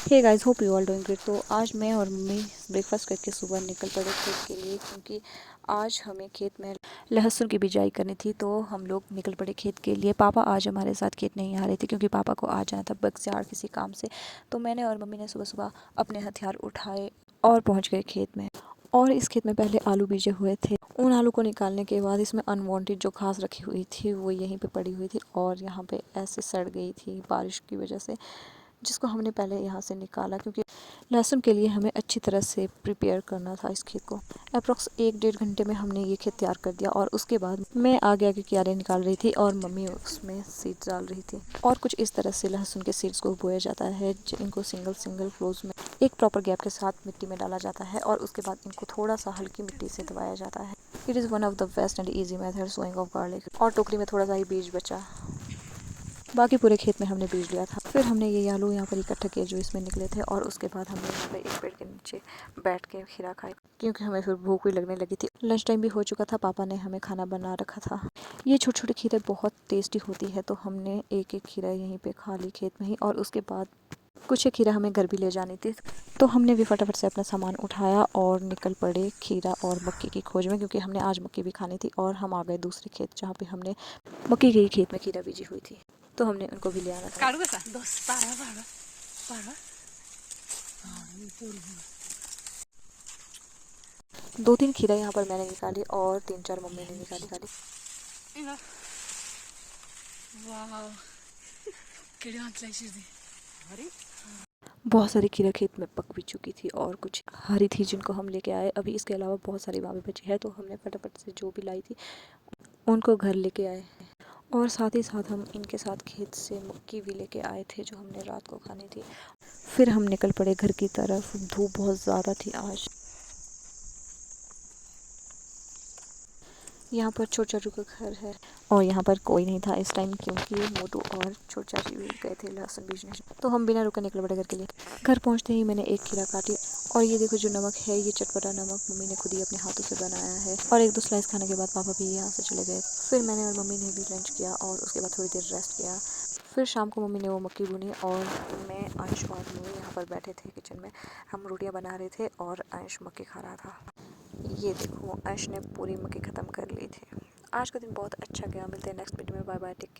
Hey guys, hope you all doing great. तो आज मैं और मम्मी ब्रेकफास्ट करके सुबह निकल पड़े खेत के लिए, क्योंकि आज हमें खेत में लहसुन की बिजाई करनी थी। तो हम लोग निकल पड़े खेत के लिए। पापा आज हमारे साथ खेत नहीं आ रहे थे, क्योंकि पापा को आ जाना था बगस्याड़ किसी काम से। तो मैंने और मम्मी ने सुबह सुबह अपने हथियार उठाए और पहुँच गए खेत में। और इस खेत में पहले आलू बीजे हुए थे। उन आलू को निकालने के बाद इसमें अनवांटेड जो घास रखी हुई थी वो यहीं पे पड़ी हुई थी, और यहाँ पे ऐसे सड़ गई थी बारिश की वजह से, जिसको हमने पहले यहाँ से निकाला, क्योंकि लहसुन के लिए हमें अच्छी तरह से प्रिपेयर करना था इस खेत को। अप्रॉक्स 1-1.5 घंटे में हमने ये खेत तैयार कर दिया, और उसके बाद मैं आगे आगे क्यारे निकाल रही थी और मम्मी उसमें सीड्स डाल रही थी। और कुछ इस तरह से लहसुन के सीड्स को बोया जाता है, इनको सिंगल सिंगल फ्लोज में एक प्रॉपर गैप के साथ मिट्टी में डाला जाता है, और उसके बाद इनको थोड़ा सा हल्की मिट्टी से दबाया जाता है। It is one of the best and easy method sowing of garlic. और टोकरी में थोड़ा सा ही बीज बचा, बाकी पूरे खेत में हमने बीज लिया था। फिर हमने ये आलू यहाँ पर इकट्ठा किए जो इसमें निकले थे, और उसके बाद हमने यहाँ पे एक पेड़ के नीचे बैठ के खीरा खाए, क्योंकि हमें फिर भूख भी लगने लगी थी। लंच टाइम भी हो चुका था, पापा ने हमें खाना बना रखा था। ये छोटी छोटी खीरें बहुत टेस्टी होती है, तो हमने एक एक खीरा यहीं पे खा ली खेत में ही। और उसके बाद कुछ खीरा हमें घर भी ले जानी थी, तो हमने भी फटाफट से अपना सामान उठाया और निकल पड़े खीरा और मक्की की खोज में, क्योंकि हमने आज मक्की भी खानी थी। और हम आ गए दूसरे खेत जहाँ पे हमने मक्की के ही खेत में खीरा बीजी हुई थी, तो हमने उनको भी ले आना था। दो तीन खीरा यहाँ पर मैंने निकाली और 3-4 मम्मी ने निकाली। बहुत सारी खीरा खेत में पक भी चुकी थी, और कुछ हरी थी जिनको हम लेके आए। अभी इसके अलावा बहुत सारी वहाँ पे बची है, तो हमने फटाफट से जो भी लाई थी उनको घर लेके आए। और साथ ही साथ हम इनके साथ खेत से मक्की भी लेके आए थे, जो हमने रात को खानी थी। फिर हम निकल पड़े घर की तरफ। धूप बहुत ज़्यादा थी आज। यहाँ पर छोट चाचू का घर है, और यहाँ पर कोई नहीं था इस टाइम, क्योंकि मोटू और छोट चाची भी गए थे लहसुन बीजने। तो हम बिना रुके निकल पड़े घर के लिए। घर पहुँचते ही मैंने एक खीरा काटी, और ये देखो जो नमक है, ये चटपटा नमक मम्मी ने खुद ही अपने हाथों से बनाया है। और 1-2 स्लाइस खाने के बाद पापा भी यहाँ से चले गए। फिर मैंने और मम्मी ने भी लंच किया, और उसके बाद थोड़ी देर रेस्ट किया। फिर शाम को मम्मी ने वो मक्की भुनी, और मैं, अंश और मम्मी यहाँ पर बैठे थे किचन में। हम रोटियाँ बना रहे थे और अंश मक्की खा रहा था। ये देखो, अंश ने पूरी मक्की ख़त्म कर ली थी। आज का दिन बहुत अच्छा गया। मिलते हैं नेक्स्ट वीडियो में। Bye bye, take care.